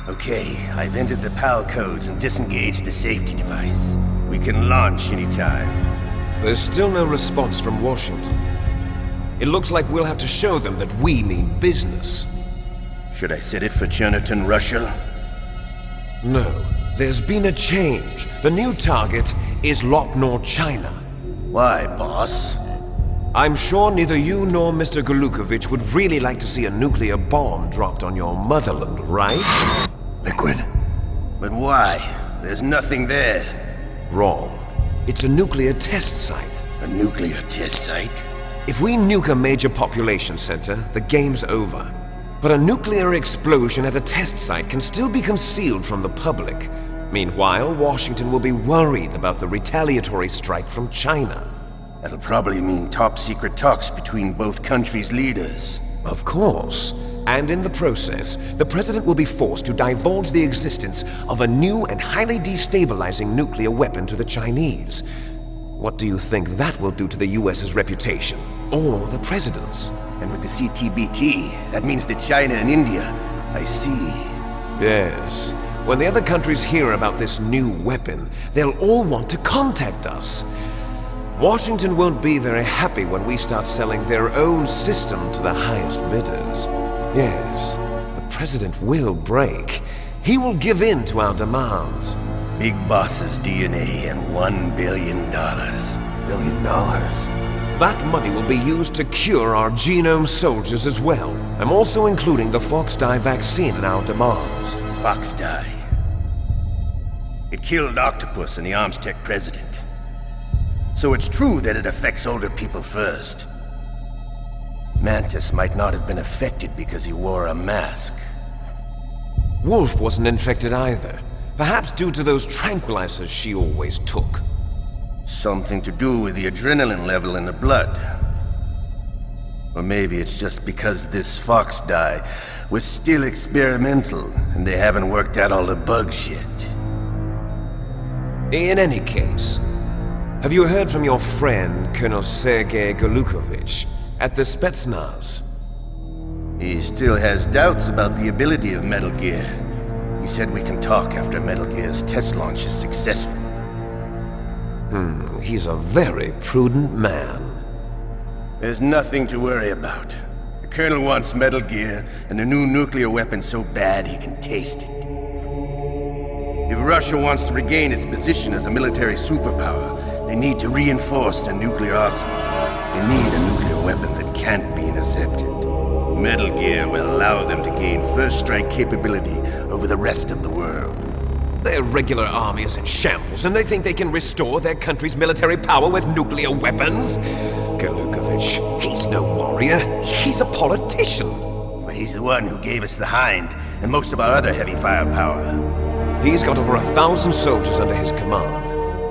Okay, I've entered the PAL codes and disengaged the safety device. We can launch anytime. There's still no response from Washington. It looks like we'll have to show them that we mean business. Should I set it for Chernobyl, Russia? No. There's been a change. The new target is Lopnor, China. Why, boss? I'm sure neither you nor Mr. Golukovich would really like to see a nuclear bomb dropped on your motherland, right? Liquid. But why? There's nothing there. Wrong. It's a nuclear test site. A nuclear test site? If we nuke a major population center, the game's over. But a nuclear explosion at a test site can still be concealed from the public. Meanwhile, Washington will be worried about the retaliatory strike from China. That'll probably mean top-secret talks between both countries' leaders. Of course. And in the process, the President will be forced to divulge the existence of a new and highly destabilizing nuclear weapon to the Chinese. What do you think that will do to the US's reputation? Or the President's? And with the CTBT, that means that China and India. I see. Yes. When the other countries hear about this new weapon, they'll all want to contact us. Washington won't be very happy when we start selling their own system to the highest bidders. Yes, the President will break. He will give in to our demands. Big Boss's DNA and $1 billion. $1 billion? That money will be used to cure our genome soldiers as well. I'm also including the Foxdie vaccine in our demands. Foxdie. It killed Octopus and the Armstech president. So it's true that it affects older people first. Mantis might not have been affected because he wore a mask. Wolf wasn't infected either. Perhaps due to those tranquilizers she always took. Something to do with the adrenaline level in the blood. Or maybe it's just because this Foxdie was still experimental and they haven't worked out all the bugs yet. In any case, have you heard from your friend, Colonel Sergei Golukovich, at the Spetsnaz? He still has doubts about the ability of Metal Gear. He said we can talk after Metal Gear's test launch is successful. He's a very prudent man. There's nothing to worry about. The Colonel wants Metal Gear and a new nuclear weapon so bad he can taste it. If Russia wants to regain its position as a military superpower, they need to reinforce their nuclear arsenal. They need a nuclear weapon that can't be intercepted. Metal Gear will allow them to gain first strike capability over the rest of the world. Their regular army is in shambles, and they think they can restore their country's military power with nuclear weapons? Golukovich, he's no warrior. He's a politician. But he's the one who gave us the Hind and most of our other heavy firepower. He's got over 1,000 soldiers under his command.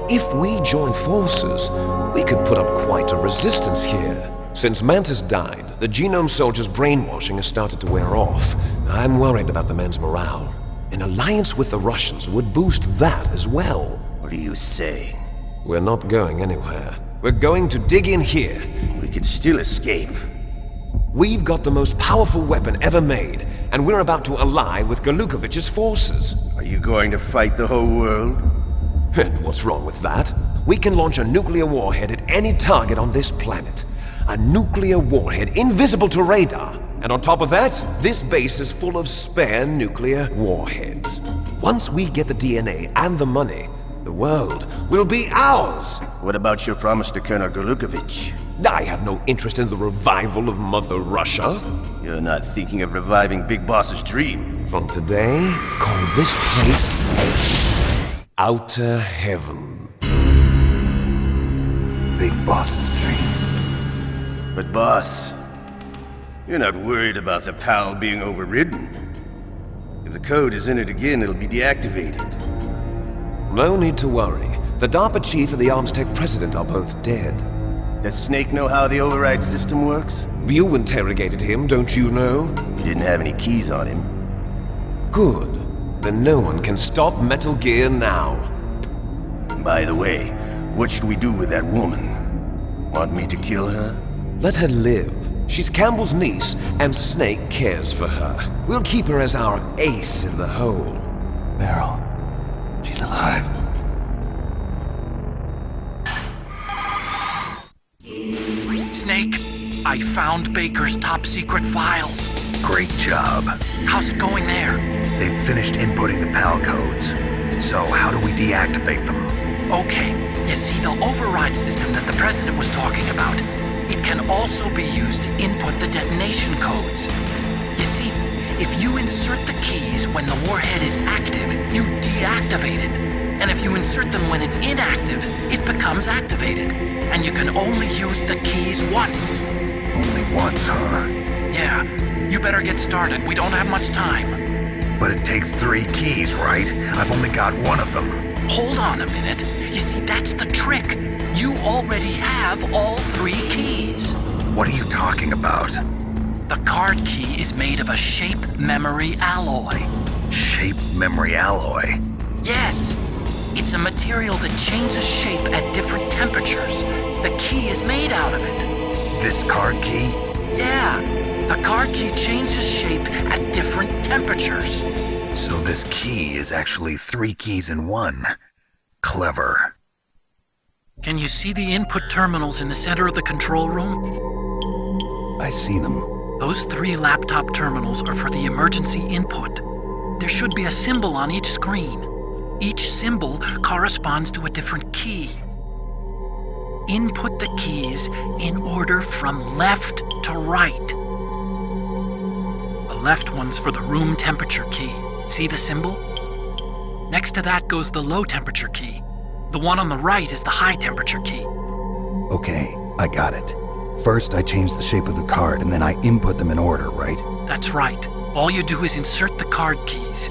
If we join forces, we could put up quite a resistance here. Since Mantis died, the genome soldiers' brainwashing has started to wear off. I'm worried about the men's morale. An alliance with the Russians would boost that as well. What are you saying? We're not going anywhere. We're going to dig in here. We could still escape. We've got the most powerful weapon ever made, and we're about to ally with Golukovich's forces. Are you going to fight the whole world? And what's wrong with that? We can launch a nuclear warhead at any target on this planet. A nuclear warhead invisible to radar. And on top of that, this base is full of spare nuclear warheads. Once we get the DNA and the money, the world will be ours! What about your promise to Colonel Golukovich? I have no interest in the revival of Mother Russia. You're not thinking of reviving Big Boss's dream. From today, call this place Outer Heaven. Big Boss's dream. But boss, you're not worried about the PAL being overridden. If the code is entered again, it'll be deactivated. No need to worry. The DARPA chief and the Armstech president are both dead. Does Snake know how the override system works? You interrogated him, don't you know? He didn't have any keys on him. Good. Then no one can stop Metal Gear now. By the way, what should we do with that woman? Want me to kill her? Let her live. She's Campbell's niece, and Snake cares for her. We'll keep her as our ace in the hole. Meryl. She's alive. Snake, I found Baker's top-secret files. Great job. How's it going there? They've finished inputting the PAL codes. So how do we deactivate them? Okay, you see the override system that the President was talking about? It can also be used to input the detonation codes. You see, if you insert the keys when the warhead is active, you deactivate it. And if you insert them when it's inactive, it becomes activated. And you can only use the keys once. Only once, huh? Yeah, you better get started. We don't have much time. But it takes 3 keys, right? I've only got one of them. Hold on a minute. You see, that's the trick. You already have all 3 keys. What are you talking about? The card key is made of a shape memory alloy. Shape memory alloy? Yes. It's a material that changes shape at different temperatures. The key is made out of it. This card key? Yeah. The card key changes shape at different temperatures. So this key is actually 3 keys in one. Clever. Can you see the input terminals in the center of the control room? I see them. Those 3 laptop terminals are for the emergency input. There should be a symbol on each screen. Each symbol corresponds to a different key. Input the keys in order from left to right. The left one's for the room temperature key. See the symbol? Next to that goes the low temperature key. The one on the right is the high temperature key. Okay, I got it. First, I change the shape of the card, and then I input them in order, right? That's right. All you do is insert the card keys.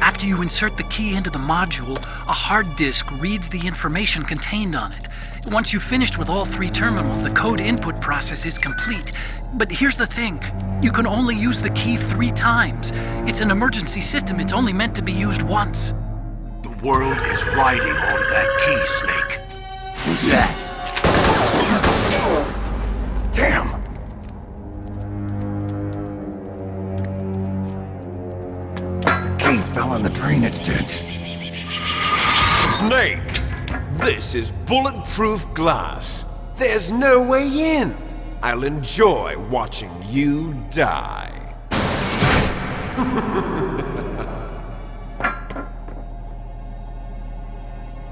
After you insert the key into the module, a hard disk reads the information contained on it. Once you've finished with all 3 terminals, the code input process is complete. But here's the thing. You can only use the key 3 times. It's an emergency system. It's only meant to be used once. The world is riding on that key, Snake. Who's that? Damn! The key fell in the drainage ditch. Snake! This is bulletproof glass. There's no way in. I'll enjoy watching you die.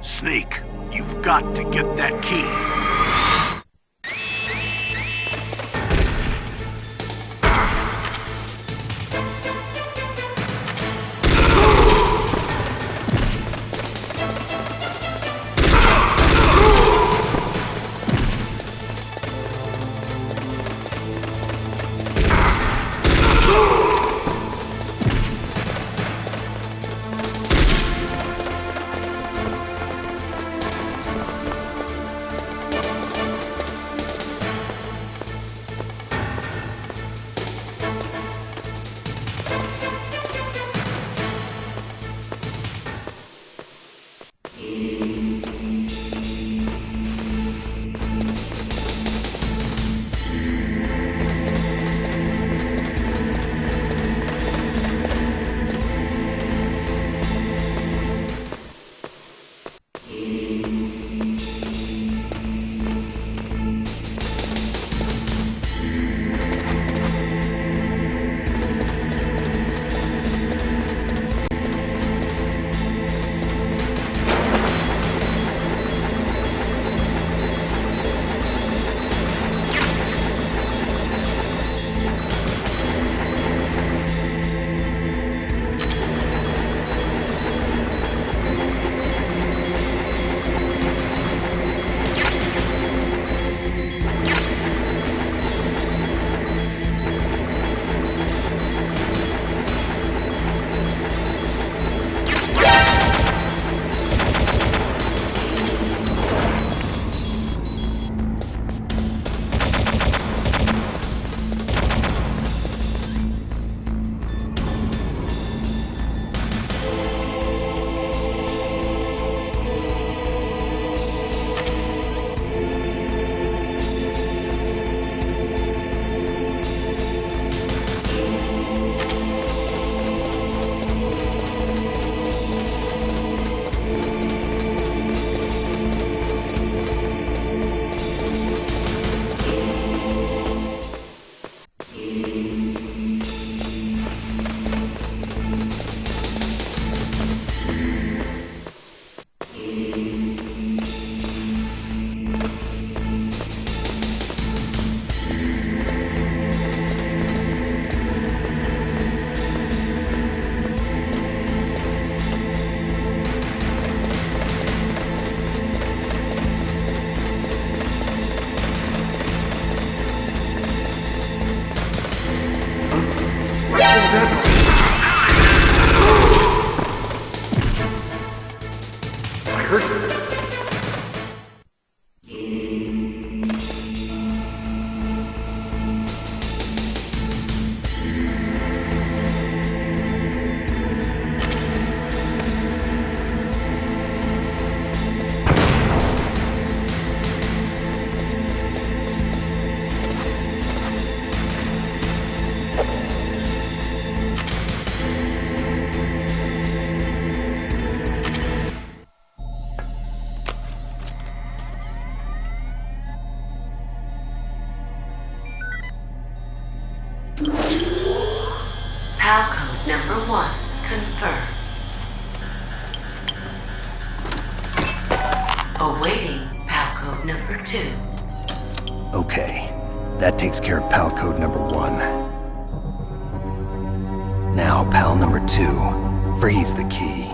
Snake, you've got to get that key. PAL code number 1 confirmed. Awaiting PAL code number 2. Okay, that takes care of PAL code number 1. Now, PAL number 2, freeze the key.